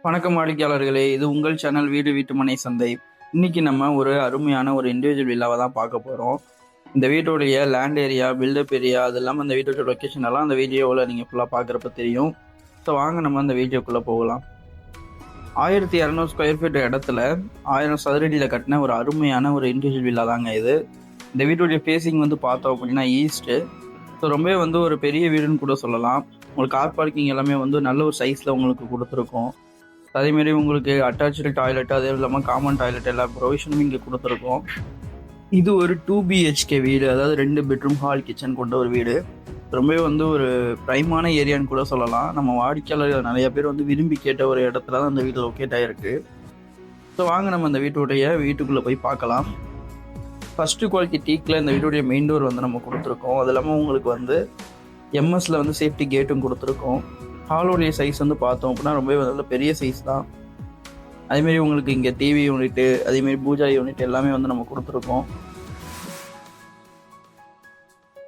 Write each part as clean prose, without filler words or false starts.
வணக்கம் வாடிக்கையாளர்களே, இது உங்கள் சேனல் வீடு வீட்டுமனை சந்தை. இன்னைக்கு நம்ம ஒரு அருமையான ஒரு இண்டிவிஜுவல் வில்லாவை தான் பார்க்க போகிறோம். இந்த வீட்டுடைய லேண்ட் ஏரியா, பில்டப் ஏரியா, அது இல்லாமல் அந்த வீட்டோட லொக்கேஷன் எல்லாம் அந்த வீடியோவில் நீங்கள் ஃபுல்லாக பார்க்குறப்ப தெரியும். ஸோ வாங்க நம்ம அந்த வீடியோக்குள்ளே போகலாம். 1200 ஸ்கொயர் ஃபீட் இடத்துல 1000 சதுரடியில் கட்டின ஒரு அருமையான ஒரு இண்டிவிஜுவல் வில்லா தாங்க இது. இந்த வீட்டுடைய ஃபேஸிங் வந்து பார்த்தோம் அப்படின்னா ஈஸ்ட்டு. ஸோ ரொம்பவே வந்து ஒரு பெரிய வீடுன்னு கூட சொல்லலாம். உங்களுக்கு கார் பார்க்கிங் எல்லாமே வந்து நல்ல ஒரு சைஸில் உங்களுக்கு கொடுத்துருக்கோம். அதேமாரி உங்களுக்கு அட்டாச்சு டாய்லெட், அதே இல்லாமல் காமன் டாய்லெட் எல்லா ப்ரொவிஷனும் இங்கே கொடுத்துருக்கோம். இது ஒரு 2 BHK வீடு, அதாவது 2 பெட்ரூம் ஹால் கிச்சன் கொண்ட ஒரு வீடு. ரொம்பவே வந்து ஒரு ப்ரைமான ஏரியான்னு கூட சொல்லலாம். நம்ம வாடிக்கையாளர்கள் நிறைய பேர் வந்து விரும்பி கேட்ட ஒரு இடத்துல தான் அந்த வீடு லொக்கேட் ஆகிருக்கு. ஸோ வாங்க நம்ம அந்த வீட்டுக்குள்ளே போய் பார்க்கலாம். ஃபஸ்ட்டு குவாலிட்டி டீக்கில் இந்த வீட்டுடைய மெயின் டோர் வந்து நம்ம கொடுத்துருக்கோம். அது இல்லாமல் உங்களுக்கு வந்து எம்எஸ்ல வந்து சேஃப்டி கேட்டும் கொடுத்துருக்கோம். ஹாலோடைய சைஸ் வந்து பார்த்தோம் அப்படின்னா ரொம்பவே நல்ல பெரிய சைஸ் தான். அதேமாரி உங்களுக்கு இங்கே டிவி யூனிட்டு, அதேமாரி பூஜா யூனிட் எல்லாமே வந்து நம்ம கொடுத்துருக்கோம்.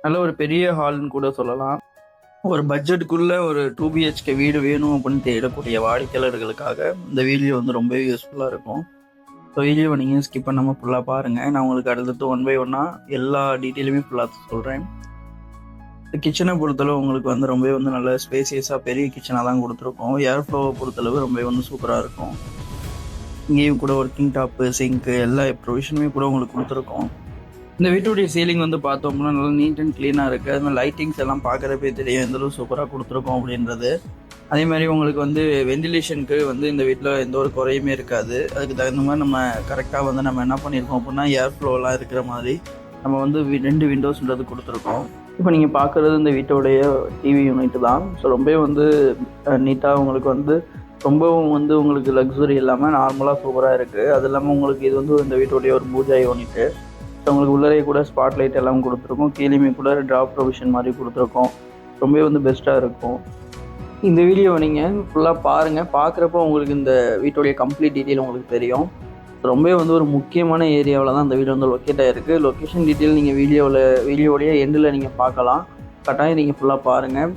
நல்ல ஒரு பெரிய ஹால்னு கூட சொல்லலாம். ஒரு பட்ஜெட்டுக்குள்ளே ஒரு 2 BHK வீடு வேணும் அப்படின்னு தேடக்கூடிய வாடிக்கையாளர்களுக்காக இந்த வீடியோ வந்து ரொம்பவே யூஸ்ஃபுல்லாக இருக்கும். ஸோ வீடியோவை நீங்கள் ஸ்கிப் பண்ணாமல் ஃபுல்லாக பாருங்கள். நான் உங்களுக்கு அடுத்தது 1 by 1 எல்லா டீட்டெயிலுமே ஃபுல்லாக சொல்கிறேன். கிச்சனை பொறுத்தளவு உங்களுக்கு வந்து ரொம்பவே வந்து நல்ல ஸ்பேசியஸாக பெரிய கிச்சனாக தான் கொடுத்துருக்கோம். ஏர் ஃப்ளோவை பொறுத்தளவு ரொம்பவே வந்து சூப்பராக இருக்கும். இங்கேயும் கூட ஒர்க்கிங் டாப்பு, சிங்க்கு எல்லா ப்ரொவிஷனுமே கூட உங்களுக்கு கொடுத்துருக்கோம். இந்த வீட்டுடைய சீலிங் வந்து பார்த்தோம்னா நல்லா நீட் அண்ட் க்ளீனாக இருக்குது. அதுமாதிரி லைட்டிங்ஸ் எல்லாம் பார்க்குறப்பே தெரியும் எந்தளவு சூப்பராக கொடுத்துருக்கோம் அப்படின்றது. அதே மாதிரி உங்களுக்கு வந்து வெண்டிலேஷனுக்கு வந்து இந்த வீட்டில் எந்த ஒரு குறையுமே இருக்காது. அதுக்கு தகுந்த மாதிரி நம்ம கரெக்டாக வந்து நம்ம என்ன பண்ணியிருக்கோம் அப்படின்னா ஏர் ஃப்ளோலாம் இருக்கிற மாதிரி நம்ம வந்து 2 விண்டோஸ்ன்றது கொடுத்துருக்கோம். இப்போ நீங்கள் பார்க்குறது இந்த வீட்டோடைய டிவி யூனிட் தான். ஸோ ரொம்பவே வந்து நீட்டாக உங்களுக்கு வந்து ரொம்பவும் வந்து உங்களுக்கு லக்ஸுரி இல்லாமல் நார்மலாக சூப்பராக இருக்குது. அது இல்லாமல் உங்களுக்கு இது வந்து இந்த வீட்டோடைய ஒரு பூஜா யூனிட்டு. ஸோ உங்களுக்கு உள்ளே கூட ஸ்பாட் லைட் எல்லாம் கொடுத்துருக்கோம். கீழேயுமே கூட ட்ராப் ப்ரொவிஷன் மாதிரி கொடுத்துருக்கோம். ரொம்பவே வந்து பெஸ்ட்டாக இருக்கும். இந்த வீடியோவை நீங்கள் ஃபுல்லாக பாருங்கள். பார்க்குறப்போ உங்களுக்கு இந்த வீட்டோடைய கம்ப்ளீட் டீட்டெயில் உங்களுக்கு தெரியும். ரொம்பவே வந்து ஒரு முக்கியமான ஏரியாவில் தான் இந்த வீடு வந்து லொக்கேட் ஆகிருக்கு. லொக்கேஷன் டீட்டெயில் நீங்கள் வீடியோடைய எண்டில் நீங்கள் பார்க்கலாம். கட்டாயம் நீங்கள் ஃபுல்லாக பாருங்கள்.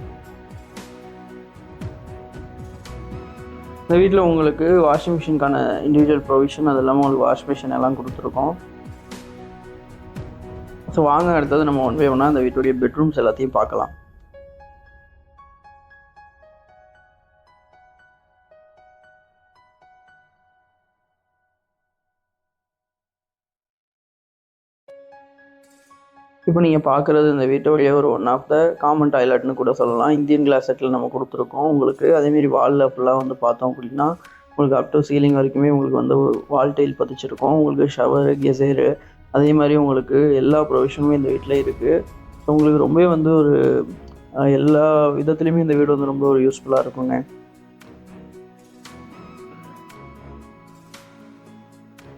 இந்த வீட்டில் உங்களுக்கு வாஷிங் மிஷினுக்கான இண்டிவிஜுவல் ப்ரொவிஷன், அது இல்லாமல் உங்களுக்கு வாஷ் மிஷின் எல்லாம் கொடுத்துருக்கோம். ஸோ வாங்க அடுத்தது நம்ம 1 by 1 அந்த வீட்டுடைய பெட்ரூம்ஸ் எல்லாத்தையும் பார்க்கலாம். இப்போ நீங்கள் பார்க்குறது இந்த வீட்டோடைய ஒரு ஒன் ஆஃப் த காமன் டாய்லெட்னு கூட சொல்லலாம். இந்தியன் கிளாஸ் செட்டில் நம்ம கொடுத்துருக்கோம் உங்களுக்கு. அதேமாரி வாலில் ஃபுல்லாக வந்து பார்த்தோம் அப்படின்னா உங்களுக்கு அப் டு சீலிங் வரைக்குமே உங்களுக்கு வந்து வால் டைல் பதிச்சிருக்கோம். உங்களுக்கு ஷவரு, கெசேரு, அதே மாதிரி உங்களுக்கு எல்லா ப்ரொவிஷனுமே இந்த வீட்டில் இருக்குது. ஸோ உங்களுக்கு ரொம்பவே வந்து ஒரு எல்லா விதத்துலேயுமே இந்த வீடு வந்து ரொம்ப ஒரு யூஸ்ஃபுல்லாக இருக்குங்க.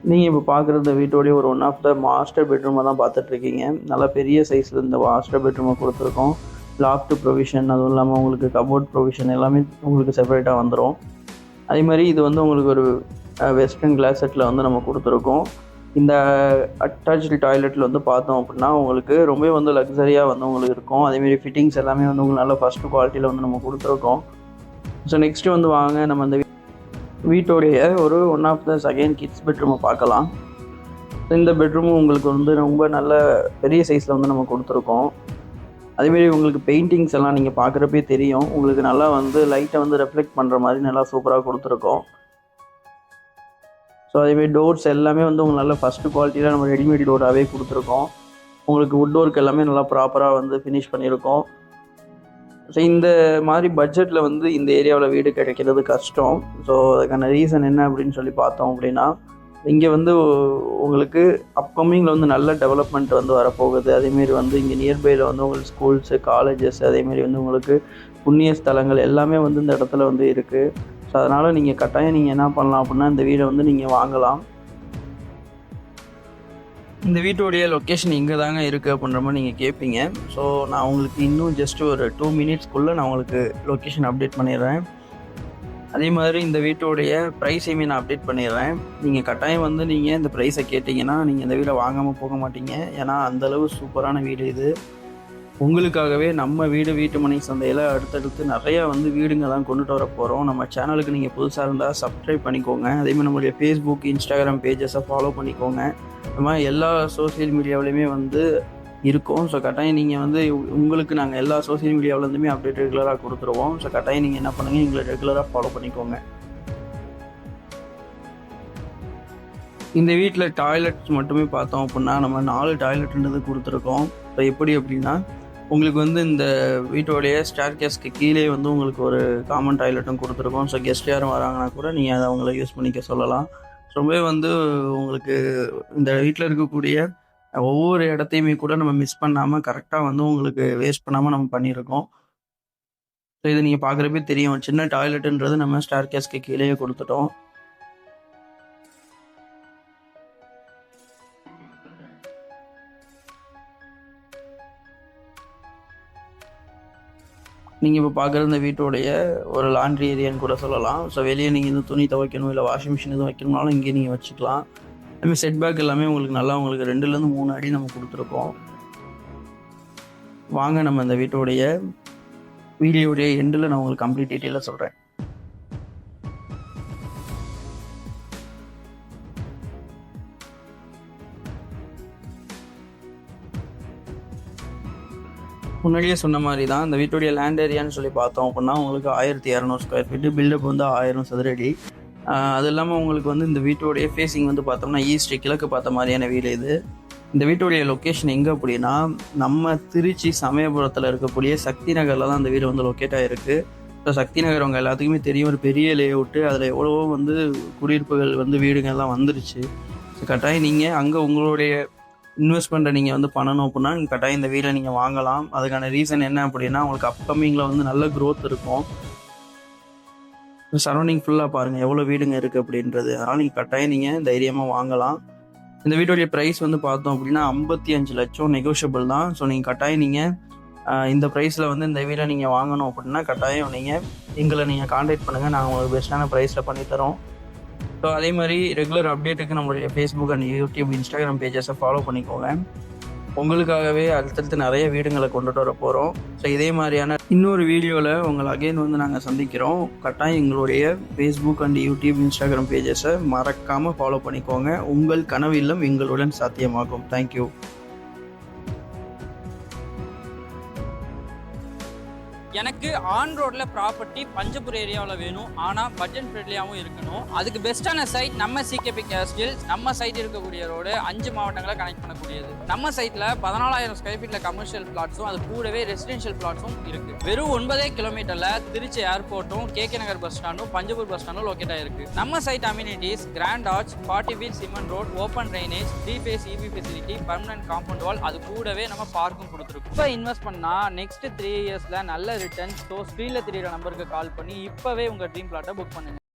நீங்கள் இப்போ பார்க்குறது வீட்டோடைய ஒரு ஒன் ஆஃப் த மாஸ்டர் பெட்ரூமை தான் பார்த்துட்ருக்கீங்க. நல்லா பெரிய சைஸில் இந்த மாஸ்டர் பெட்ரூமை கொடுத்துருக்கோம். லாஃப்ட் ப்ரொவிஷன், அதுவும் இல்லாமல் உங்களுக்கு கபோர்ட் ப்ரொவிஷன் எல்லாமே உங்களுக்கு செப்பரேட்டாக வந்துடும். அதே மாதிரி இது வந்து உங்களுக்கு ஒரு வெஸ்டர்ன் கிளாஸ் செட்டில் வந்து நம்ம கொடுத்துருக்கோம். இந்த அட்டாச்சு டாய்லெட்டில் வந்து பார்த்தோம் அப்படின்னா உங்களுக்கு ரொம்பவே வந்து லக்ஸரியாக வந்து உங்களுக்கு இருக்கும். அதேமாரி ஃபிட்டிங்ஸ் எல்லாமே வந்து உங்களுக்கு நல்ல ஃபஸ்ட்டு குவாலிட்டியில் வந்து நம்ம கொடுத்துருக்கோம். ஸோ நெக்ஸ்ட்டு வந்து வாங்க நம்ம அந்த வீட்டோடைய ஒரு one of the second kids பெட்ரூமை பார்க்கலாம். இந்த பெட்ரூமும் உங்களுக்கு வந்து ரொம்ப நல்ல பெரிய சைஸில் வந்து நம்ம கொடுத்துருக்கோம். அதேமாரி உங்களுக்கு பெயிண்டிங்ஸ் எல்லாம் நீங்கள் பார்க்குறப்பே தெரியும். உங்களுக்கு நல்லா வந்து லைட்டை வந்து ரெஃப்ளெக்ட் பண்ணுற மாதிரி நல்லா சூப்பராக கொடுத்துருக்கோம். ஸோ அதேமாரி டோர்ஸ் எல்லாமே வந்து உங்களுக்கு நல்ல ஃபஸ்ட்டு குவாலிட்டியில் நம்ம ரெடிமேட் டோராகவே கொடுத்துருக்கோம். உங்களுக்கு வுட் ஒர்க் எல்லாமே நல்லா ப்ராப்பராக வந்து ஃபினிஷ் பண்ணியிருக்கோம். ஸோ இந்த மாதிரி பட்ஜெட்டில் வந்து இந்த ஏரியாவில் வீடு கிடைக்கிறது கஷ்டம். ஸோ அதுக்கான ரீசன் என்ன அப்படின்னு சொல்லி பார்த்தோம் அப்படின்னா இங்கே வந்து உங்களுக்கு அப்கமிங்கில் வந்து நல்ல டெவலப்மெண்ட் வந்து வரப்போகுது. அதேமாரி வந்து இங்கே நியர்பையில் வந்து உங்களுக்கு ஸ்கூல்ஸு, காலேஜஸ், அதேமாரி வந்து உங்களுக்கு புண்ணிய ஸ்தலங்கள் எல்லாமே வந்து இந்த இடத்துல வந்து இருக்குது. ஸோ அதனால் நீங்கள் கட்டாயம் நீங்கள் என்ன பண்ணலாம் அப்படின்னா இந்த வீடை வந்து நீங்கள் வாங்கலாம். இந்த வீட்டோடைய லொக்கேஷன் இங்கே தாங்க இருக்குது அப்படின்ற மாதிரி நீங்கள் கேட்பீங்க. ஸோ நான் உங்களுக்கு இன்னும் ஜஸ்ட் ஒரு 2 மினிட்ஸ்க்குள்ளே நான் உங்களுக்கு லொக்கேஷன் அப்டேட் பண்ணிடுறேன். அதே மாதிரி இந்த வீட்டோடைய ப்ரைஸையுமே நான் அப்டேட் பண்ணிடுறேன். நீங்கள் கட்டாயம் வந்து நீங்கள் இந்த ப்ரைஸை கேட்டிங்கன்னா நீங்கள் இந்த வீடை வாங்காமல் போக மாட்டீங்க. ஏன்னா அந்தளவு சூப்பரான வீடு இது. உங்களுக்காகவே நம்ம வீட்டுமனை சந்தையில் அடுத்தடுத்து நிறையா வந்து வீடுங்கெல்லாம் கொண்டுட்டு வர போகிறோம். நம்ம சேனலுக்கு நீங்கள் புதுசாக இருந்தால் சப்ஸ்கிரைப் பண்ணிக்கோங்க. அதேமாதிரி நம்மளுடைய ஃபேஸ்புக், இன்ஸ்டாகிராம் பேஜஸை ஃபாலோ பண்ணிக்கோங்க. இந்த மாதிரி எல்லா சோசியல் மீடியாவிலையுமே வந்து இருக்கும். ஸோ கட்டாயம் நீங்கள் வந்து உங்களுக்கு நாங்கள் எல்லா சோசியல் மீடியாவிலேருந்துமே அப்டேட் ரெகுலராக கொடுத்துருவோம். ஸோ கட்டாயம் நீங்கள் என்ன பண்ணுங்கள், எங்களை ரெகுலராக ஃபாலோ பண்ணிக்கோங்க. இந்த வீட்டில் டாய்லெட்ஸ் மட்டுமே பார்த்தோம் அப்படின்னா நம்ம 4 டாய்லெட்ன்றது கொடுத்துருக்கோம். ஸோ எப்படி அப்படின்னா உங்களுக்கு வந்து இந்த வீட்டோடைய ஸ்டேர்கேஸ்க்கு கீழே வந்து உங்களுக்கு ஒரு காமன் டாய்லெட்டும் கொடுத்துருக்கோம். ஸோ கெஸ்ட் யாரும் வராங்கன்னா கூட நீங்கள் அதை அவங்கள யூஸ் பண்ணிக்க சொல்லலாம். ரொம்பவே வந்து உங்களுக்கு இந்த வீட்டில் இருக்கக்கூடிய ஒவ்வொரு இடத்தையுமே கூட நம்ம மிஸ் பண்ணாமல் கரெக்டாக வந்து உங்களுக்கு வேஸ்ட் பண்ணாமல் நம்ம பண்ணியிருக்கோம். ஸோ இது நீங்கள் பார்க்குறப்பே தெரியும், சின்ன டாய்லெட்டுன்றது நம்ம ஸ்டேர்கேஸ்க்கு கீழே கொடுத்துட்டோம். நீங்கள் இப்போ பார்க்குற இந்த வீட்டோடைய ஒரு லாண்ட்ரி ஏரியான்னு கூட சொல்லலாம். ஸோ வெளியே நீங்கள் இந்த துணி துவைக்கணும், இல்லை வாஷிங் மிஷின் எதுவும் வைக்கணும்னாலும் இங்கே நீங்கள் வச்சுக்கலாம். அதுமாதிரி செட் பேக் எல்லாமே உங்களுக்கு நல்லா உங்களுக்கு 2லேருந்து 3 அடி நம்ம கொடுத்துருக்கோம். வாங்க நம்ம இந்த வீட்டோடைய வீடியோடைய எண்டில் நான் உங்களுக்கு கம்ப்ளீட் டீட்டெயிலாக சொல்கிறேன். முன்னாடியே சொன்ன மாதிரி தான் இந்த வீட்டுடைய லேண்ட் ஏரியான்னு சொல்லி பார்த்தோம் அப்படின்னா உங்களுக்கு 1200 ஸ்கொயர் ஃபீட்டு, பில்டப் வந்து 1000 சதுரடி. அது இல்லாமல் உங்களுக்கு வந்து இந்த வீட்டுடைய ஃபேஸிங் வந்து பார்த்தோம்னா ஈஸ்ட் கிழக்கு பார்த்த மாதிரியான வீடு இது. இந்த வீட்டுடைய லொக்கேஷன் எங்கே அப்படின்னா நம்ம திருச்சி சமயபுரத்தில் இருக்கக்கூடிய சக்தி நகரில் தான் இந்த வீடு வந்து லொக்கேட் ஆகிருக்கு. ஸோ சக்தி நகர் அவங்க எல்லாத்துக்குமே தெரியும், ஒரு பெரிய லேஅவுட்டு, அதில் எவ்வளவோ வந்து குடியிருப்புகள் வந்து வீடுங்கள்லாம் வந்துருச்சு. ஸோ கட்டாயம் நீங்கள் அங்கே உங்களுடைய இன்வெஸ்ட்மெண்ட்டை நீங்கள் வந்து பண்ணணும் அப்படின்னா நீங்கள் கட்டாயம் இந்த வீடை நீங்கள் வாங்கலாம். அதுக்கான ரீசன் என்ன அப்படின்னா உங்களுக்கு அப்கமிங்கில் வந்து நல்ல க்ரோத் இருக்கும். சரௌண்டிங் ஃபுல்லாக பாருங்கள் எவ்வளோ வீடுங்க இருக்குது அப்படின்றது. அதனால் நீங்கள் கட்டாயம் நீங்கள் தைரியமாக வாங்கலாம். இந்த வீட்டுடைய ப்ரைஸ் வந்து பார்த்தோம் அப்படின்னா 55 லட்சம் நெகோஷியபிள் தான். ஸோ நீங்கள் கட்டாயம் நீங்கள் இந்த ப்ரைஸில் வந்து இந்த வீடை நீங்கள் வாங்கணும் அப்படின்னா கட்டாயம் நீங்கள் எங்களை நீங்கள் கான்டாக்ட் பண்ணுங்கள், நாங்கள் உங்களுக்கு பெஸ்ட்டான ப்ரைஸில் பண்ணித்தரோம். ஸோ அதே மாதிரி ரெகுலர் அப்டேட்டுக்கு நம்மளுடைய ஃபேஸ்புக் அண்ட் யூடியூப், இன்ஸ்டாகிராம் பேஜஸை ஃபாலோ பண்ணிக்கோங்க. உங்களுக்காகவே அடுத்தடுத்து நிறைய வீடுங்களை கொண்டுட்டு வர போகிறோம். ஸோ இதே மாதிரியான இன்னொரு வீடியோவில் உங்களை அகைன் வந்து நாங்கள் சந்திக்கிறோம். கட்டாயம் எங்களுடைய ஃபேஸ்புக் அண்ட் யூடியூப், இன்ஸ்டாகிராம் பேஜஸை மறக்காமல் ஃபாலோ பண்ணிக்கோங்க. உங்கள் கனவு இல்லம் எங்களுடன் சாத்தியமாகும். தேங்க்யூ. எனக்கு ஆன் ரோட்ல ப்ராப்பர்ட்டி பஞ்சபுரம் ஏரியாவில் வேணும், ஆனால் பட்ஜெட் ஃப்ரெண்ட்லியாகவும் இருக்கணும். அதுக்கு பெஸ்ட்டான சைட் நம்ம சிகேபி கேஸ்டில். நம்ம சைட் இருக்கக்கூடிய ரோடு 5 மாவட்டங்களை கனெக்ட் பண்ணக்கூடியது. நம்ம சைட்டில் 14,000 ஸ்கொயர் ஃபீட்டில் கமர்ஷியல் பிளாட்ஸும் அது கூடவே ரெசிடென்ஷியல் பிளாட்ஸும் இருக்குது. வெறும் 9 கிலோமீட்டரில் திருச்சி ஏர்போர்ட்டும், கேகே நகர் பஸ் ஸ்டாண்டும், பஞ்சபூர் பஸ் ஸ்டாண்டும் லொக்கேட் ஆகிருக்கு. நம்ம site amenities grand arch, 40 feet cement road, open drainage, 3 phase EB facility, permanent compound wall, அது கூடவே நம்ம பார்க்கும் கொடுத்துருக்கோம். இப்போ இன்வெஸ்ட் பண்ணால் நெக்ஸ்ட் 3 இயர்ஸில் நல்ல ரிட்டர்ன். ஸோ ஸ்க்ரீனில் தெரியிற நம்பருக்கு கால் பண்ணி இப்போவே உங்கள் ட்ரீம் பிளாட்டை புக் பண்ணுங்கள்.